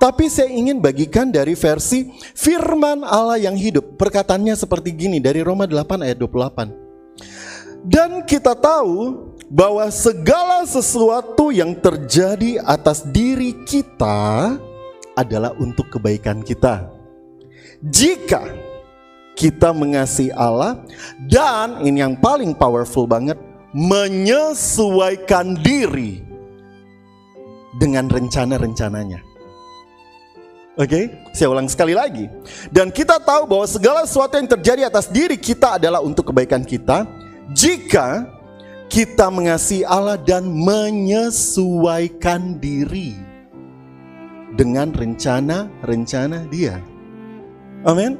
Tapi saya ingin bagikan dari versi firman Allah yang hidup. Perkataannya seperti gini dari Roma 8 ayat 28. Dan kita tahu bahwa segala sesuatu yang terjadi atas diri kita adalah untuk kebaikan kita, jika kita mengasihi Allah dan ini yang paling powerful banget, menyesuaikan diri dengan rencana-rencananya. Oke, saya ulang sekali lagi. Dan kita tahu bahwa segala sesuatu yang terjadi atas diri kita adalah untuk kebaikan kita, jika kita mengasihi Allah dan menyesuaikan diri dengan rencana-rencana Dia. Amin.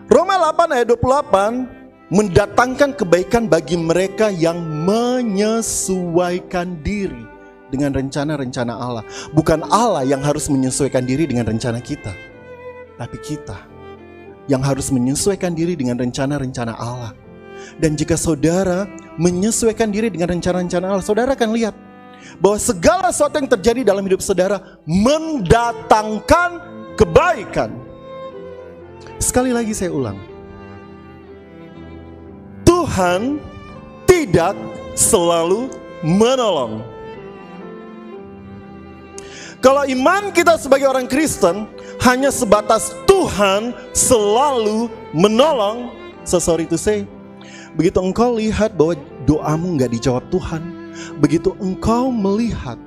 Roma 8 ayat 28 mendatangkan kebaikan bagi mereka yang menyesuaikan diri dengan rencana-rencana Allah. Bukan Allah yang harus menyesuaikan diri dengan rencana kita, tapi kita yang harus menyesuaikan diri dengan rencana-rencana Allah. Dan jika saudara menyesuaikan diri dengan rencana-rencana Allah, saudara akan lihat bahwa segala sesuatu yang terjadi dalam hidup saudara mendatangkan kebaikan. Sekali lagi saya ulang, Tuhan tidak selalu menolong. Kalau iman kita sebagai orang Kristen hanya sebatas Tuhan selalu menolong, so sorry to say, begitu engkau lihat bahwa doamu gak dijawab Tuhan, begitu engkau melihat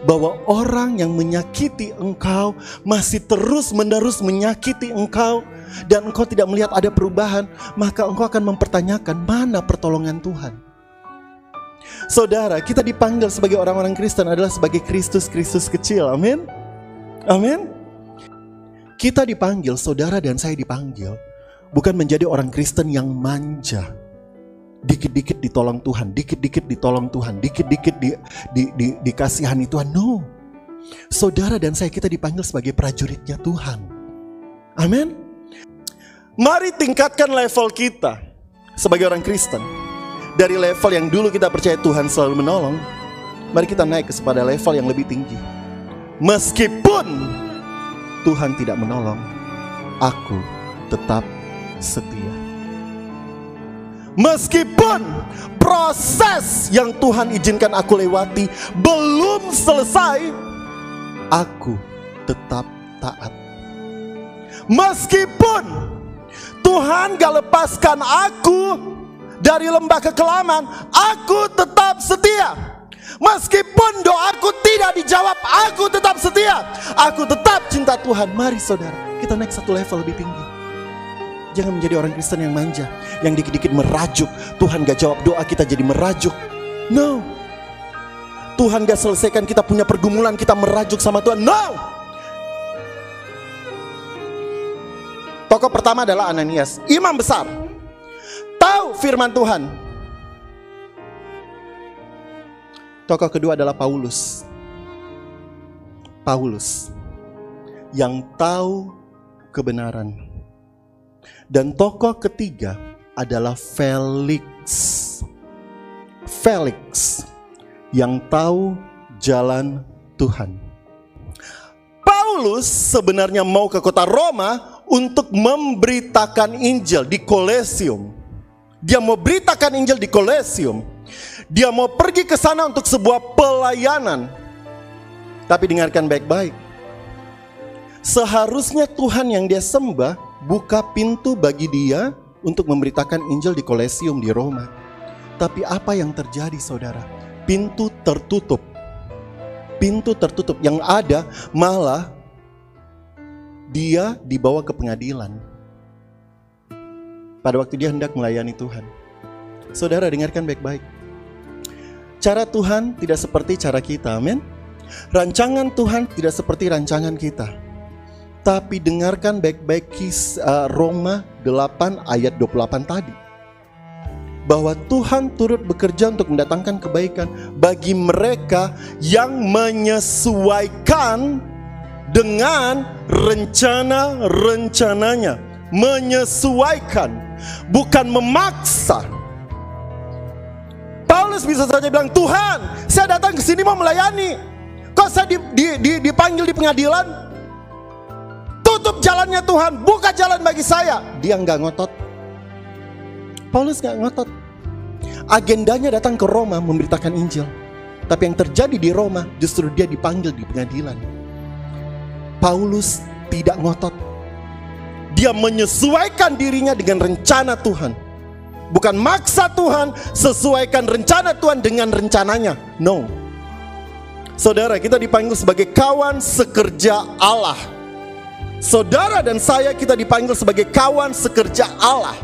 bahwa orang yang menyakiti engkau masih terus-menerus menyakiti engkau, dan engkau tidak melihat ada perubahan, maka engkau akan mempertanyakan mana pertolongan Tuhan. Saudara, kita dipanggil sebagai orang-orang Kristen adalah sebagai Kristus-Kristus kecil. Amin. Amin. Kita dipanggil, saudara dan saya dipanggil bukan menjadi orang Kristen yang manja, dikit-dikit ditolong Tuhan, dikit-dikit ditolong Tuhan, dikit-dikit dikasihani Tuhan. No. Saudara dan saya, kita dipanggil sebagai prajuritnya Tuhan. Amin. Mari tingkatkan level kita sebagai orang Kristen. Dari level yang dulu kita percaya Tuhan selalu menolong, mari kita naik kepada level yang lebih tinggi. Meskipun Tuhan tidak menolong, aku tetap setia. Meskipun proses yang Tuhan izinkan aku lewati belum selesai, aku tetap taat. Meskipun Tuhan gak lepaskan aku dari lembah kekelaman, aku tetap setia. Meskipun doaku tidak dijawab, aku tetap setia. Aku tetap cinta Tuhan. Mari saudara, kita naik satu level lebih tinggi. Jangan menjadi orang Kristen yang manja, yang dikit-dikit merajuk. Tuhan gak jawab doa kita jadi merajuk. No. Tuhan gak selesaikan kita punya pergumulan, kita merajuk sama Tuhan. No. Tokoh pertama adalah Ananias, imam besar, tahu firman Tuhan. Tokoh kedua adalah Paulus. Paulus yang tahu kebenaran. Dan tokoh ketiga adalah Felix. Felix yang tahu jalan Tuhan. Paulus sebenarnya mau ke kota Roma untuk memberitakan Injil di Kolesium. Dia mau beritakan Injil di Kolesium. Dia mau pergi ke sana untuk sebuah pelayanan. Tapi dengarkan baik-baik. Seharusnya Tuhan yang dia sembah buka pintu bagi dia untuk memberitakan Injil di Kolesium di Roma. Tapi apa yang terjadi saudara? Pintu tertutup. Pintu tertutup. Yang ada malah dia dibawa ke pengadilan pada waktu dia hendak melayani Tuhan. Saudara dengarkan baik-baik. Cara Tuhan tidak seperti cara kita, amin. Rancangan Tuhan tidak seperti rancangan kita. Tapi dengarkan baik-baik Roma 8 ayat 28 tadi. Bahwa Tuhan turut bekerja untuk mendatangkan kebaikan bagi mereka yang menyesuaikan dengan rencana-rencananya. Menyesuaikan, bukan memaksa. Paulus bisa saja bilang, Tuhan, saya datang ke sini mau melayani. Kok saya dipanggil di pengadilan? tutup jalannya Tuhan, buka jalan bagi saya. Dia nggak ngotot. Paulus nggak ngotot. Agendanya datang ke Roma memberitakan Injil. Tapi yang terjadi di Roma justru dia dipanggil di pengadilan. Paulus tidak ngotot. Dia menyesuaikan dirinya dengan rencana Tuhan. Bukan maksa Tuhan, sesuaikan rencana Tuhan dengan rencananya. No. Saudara, kita dipanggil sebagai kawan sekerja Allah. Saudara dan saya, kita dipanggil sebagai kawan sekerja Allah.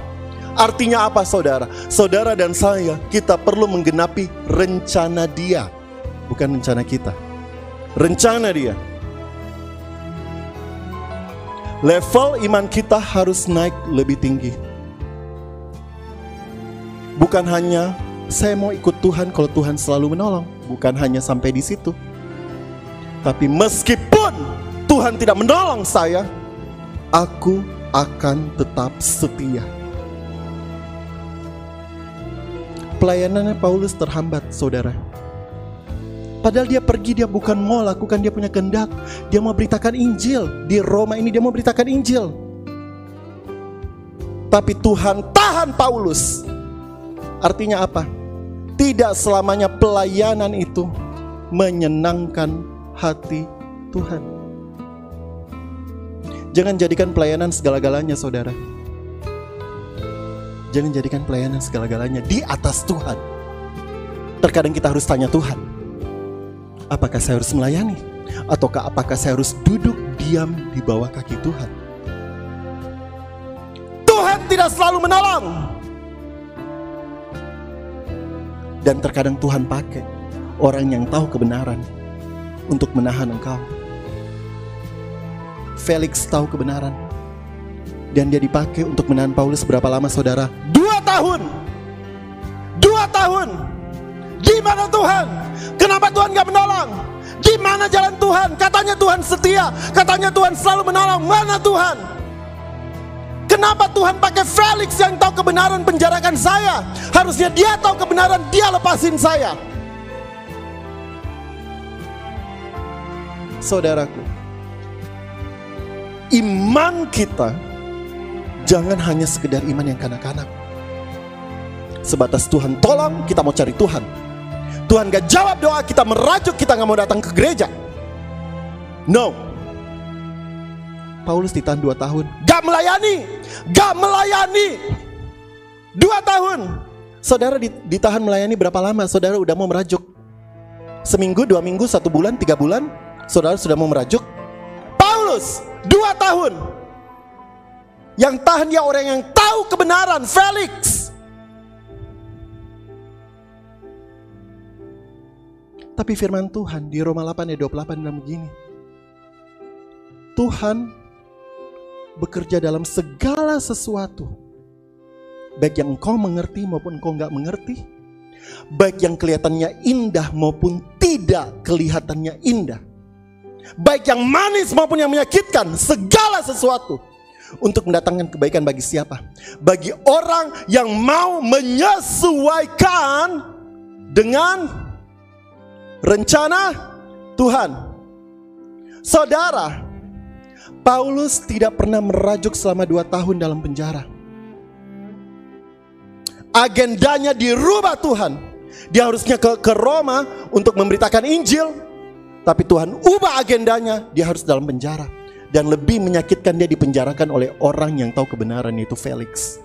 Artinya apa, saudara? Saudara dan saya, kita perlu menggenapi rencana Dia, bukan rencana kita. Rencana Dia. Level iman kita harus naik lebih tinggi. Bukan hanya saya mau ikut Tuhan kalau Tuhan selalu menolong. Bukan hanya sampai di situ. Tapi meskipun Tuhan tidak menolong saya, aku akan tetap setia. Pelayanannya Paulus terhambat, saudara. Padahal dia pergi, dia bukan mau lakukan dia punya kehendak. Dia mau beritakan Injil. Di Roma ini dia mau beritakan Injil. Tapi Tuhan tahan Paulus. Artinya apa? Tidak selamanya pelayanan itu menyenangkan hati Tuhan. Jangan jadikan pelayanan segala-galanya, saudara. Jangan jadikan pelayanan segala-galanya di atas Tuhan. Terkadang kita harus tanya Tuhan, apakah saya harus melayani? Ataukah apakah saya harus duduk diam di bawah kaki Tuhan? Tuhan tidak selalu menolong. Dan terkadang Tuhan pakai orang yang tahu kebenaran untuk menahan engkau. Felix tahu kebenaran, dan dia dipakai untuk menahan Paulus berapa lama, saudara? 2 tahun. 2 tahun. Di mana Tuhan? Kenapa Tuhan gak menolong? Di mana jalan Tuhan? Katanya Tuhan setia. Katanya Tuhan selalu menolong. Mana Tuhan? Kenapa Tuhan pakai Felix yang tahu kebenaran penjarakan saya? Harusnya dia tahu kebenaran, dia lepasin saya. Saudaraku, iman kita jangan hanya sekedar iman yang kanak-kanak. Sebatas Tuhan tolong, kita mau cari Tuhan. Tuhan gak jawab doa, kita merajuk, kita gak mau datang ke gereja. No. Paulus ditahan 2 tahun. Gak melayani. 2 tahun. Saudara ditahan melayani berapa lama? Saudara udah mau merajuk. Seminggu, 2 minggu, 1 bulan, 3 bulan. Saudara sudah mau merajuk. Paulus 2 tahun. Yang tahan dia orang yang tahu kebenaran, Felix. Tapi firman Tuhan di Roma 8 ayat 28 bilang begini. Tuhan bekerja dalam segala sesuatu, baik yang engkau mengerti maupun engkau enggak mengerti, baik yang kelihatannya indah maupun tidak kelihatannya indah, baik yang manis maupun yang menyakitkan, segala sesuatu untuk mendatangkan kebaikan bagi siapa? Bagi orang yang mau menyesuaikan dengan rencana Tuhan. Saudara, Paulus tidak pernah merajuk selama 2 tahun dalam penjara. Agendanya dirubah Tuhan. Dia harusnya ke Roma untuk memberitakan Injil, tapi Tuhan ubah agendanya, dia harus dalam penjara. Dan lebih menyakitkan, dia dipenjarakan oleh orang yang tahu kebenaran, yaitu Felix.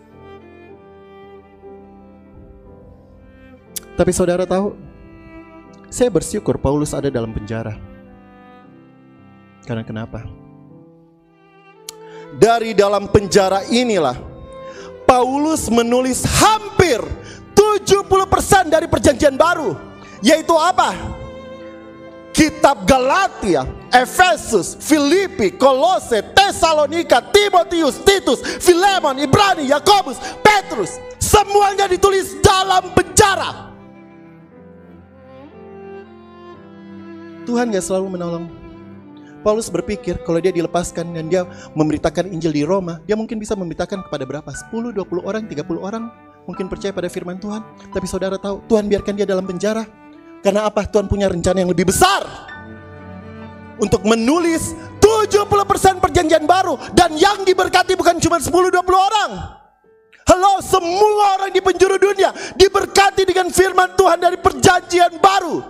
Tapi saudara tahu, saya bersyukur Paulus ada dalam penjara. Karena kenapa? Dari dalam penjara inilah Paulus menulis hampir 70% dari perjanjian baru. Yaitu apa? Kitab Galatia, Efesus, Filipi, Kolose, Tesalonika, Timotius, Titus, Filemon, Ibrani, Yakobus, Petrus. Semuanya ditulis dalam penjara. Tuhan gak selalu menolong. Paulus berpikir kalau dia dilepaskan dan dia memberitakan Injil di Roma, dia mungkin bisa memberitakan kepada berapa? 10, 20 orang, 30 orang mungkin percaya pada firman Tuhan. Tapi saudara tahu, Tuhan biarkan dia dalam penjara. Karena apa? Tuhan punya rencana yang lebih besar. Untuk menulis 70% perjanjian baru. Dan yang diberkati bukan cuma 10-20 orang. Halo, semua orang di penjuru dunia diberkati dengan firman Tuhan dari perjanjian baru.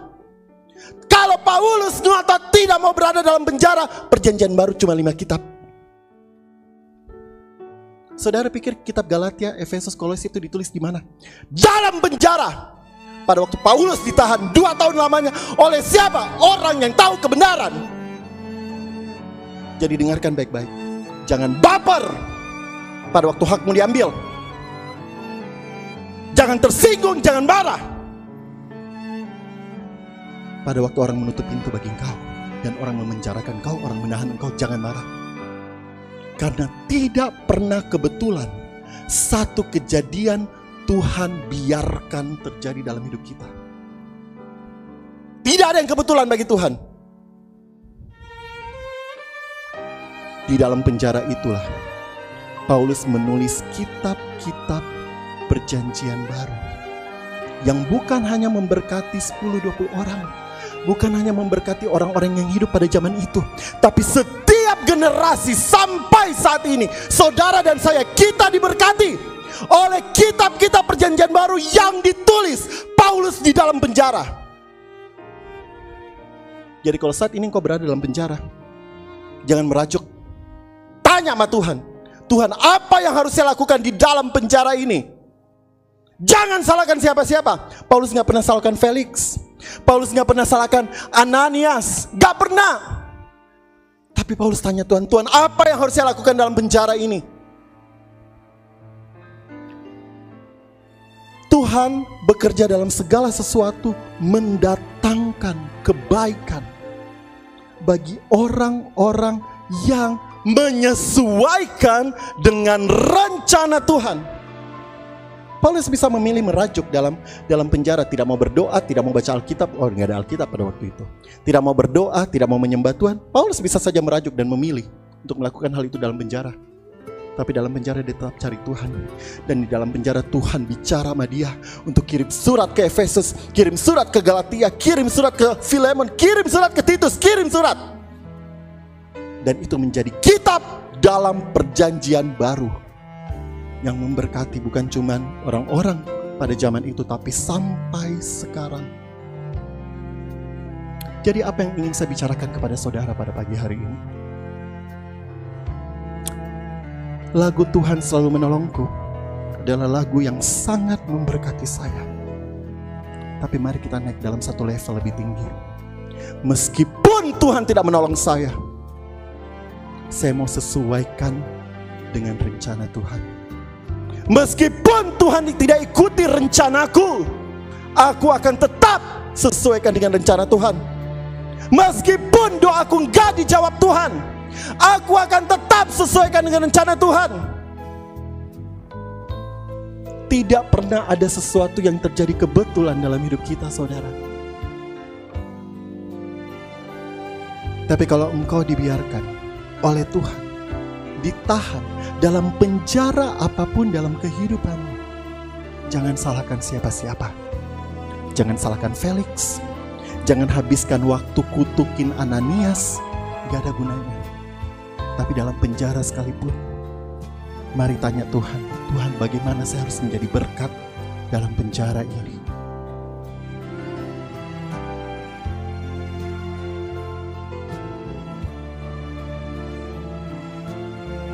Kalau Paulus ngotot tidak mau berada dalam penjara, perjanjian baru cuma 5 kitab. Saudara pikir kitab Galatia, Efesus, Kolose itu ditulis di mana? Dalam penjara. Pada waktu Paulus ditahan 2 tahun lamanya oleh siapa? Orang yang tahu kebenaran. Jadi dengarkan baik-baik. Jangan baper pada waktu hakmu diambil. Jangan tersinggung, jangan marah. Pada waktu orang menutup pintu bagi engkau dan orang memenjarakan engkau, orang menahan engkau, jangan marah. Karena tidak pernah kebetulan satu kejadian Tuhan biarkan terjadi dalam hidup kita. Tidak ada yang kebetulan bagi Tuhan. Di dalam penjara itulah Paulus menulis kitab-kitab perjanjian baru yang bukan hanya memberkati 10-20 orang, bukan hanya memberkati orang-orang yang hidup pada zaman itu, tapi setiap generasi sampai saat ini, saudara dan saya, kita diberkati oleh kitab-kitab perjanjian baru yang ditulis Paulus di dalam penjara. Jadi kalau saat ini engkau berada dalam penjara, jangan merajuk. Tanya sama Tuhan, Tuhan, apa yang harus saya lakukan di dalam penjara ini? Jangan salahkan siapa-siapa. Paulus gak pernah salahkan Felix, Paulus gak pernah salahkan Ananias, gak pernah. Tapi Paulus tanya Tuhan, Tuhan, apa yang harus saya lakukan dalam penjara ini? Tuhan bekerja dalam segala sesuatu, mendatangkan kebaikan bagi orang-orang yang menyesuaikan dengan rencana Tuhan. Paulus bisa memilih merajuk dalam penjara, tidak mau berdoa, tidak mau baca Alkitab. Oh, nggak ada Alkitab pada waktu itu. Tidak mau berdoa, tidak mau menyembah Tuhan. Paulus bisa saja merajuk dan memilih untuk melakukan hal itu dalam penjara. Tapi dalam penjara dia tetap cari Tuhan. Dan di dalam penjara Tuhan bicara sama dia untuk kirim surat ke Efesus, kirim surat ke Galatia, kirim surat ke Filemon, kirim surat ke Titus, kirim surat. Dan itu menjadi kitab dalam perjanjian baru yang memberkati bukan cuma orang-orang pada zaman itu, tapi sampai sekarang. Jadi apa yang ingin saya bicarakan kepada saudara pada pagi hari ini? Lagu Tuhan Selalu Menolongku adalah lagu yang sangat memberkati saya. Tapi mari kita naik dalam satu level lebih tinggi. Meskipun Tuhan tidak menolong saya mau sesuaikan dengan rencana Tuhan. Meskipun Tuhan tidak ikuti rencanaku, aku akan tetap sesuaikan dengan rencana Tuhan. Meskipun doaku enggak dijawab Tuhan, aku akan tetap sesuaikan dengan rencana Tuhan. Tidak pernah ada sesuatu yang terjadi kebetulan dalam hidup kita, saudara. Tapi kalau engkau dibiarkan oleh Tuhan, ditahan dalam penjara apapun dalam kehidupanmu, jangan salahkan siapa-siapa. Jangan salahkan Felix. Jangan habiskan waktu kutukin Ananias, gak ada gunanya. Tapi dalam penjara sekalipun, mari tanya Tuhan, Tuhan, bagaimana saya harus menjadi berkat dalam penjara ini?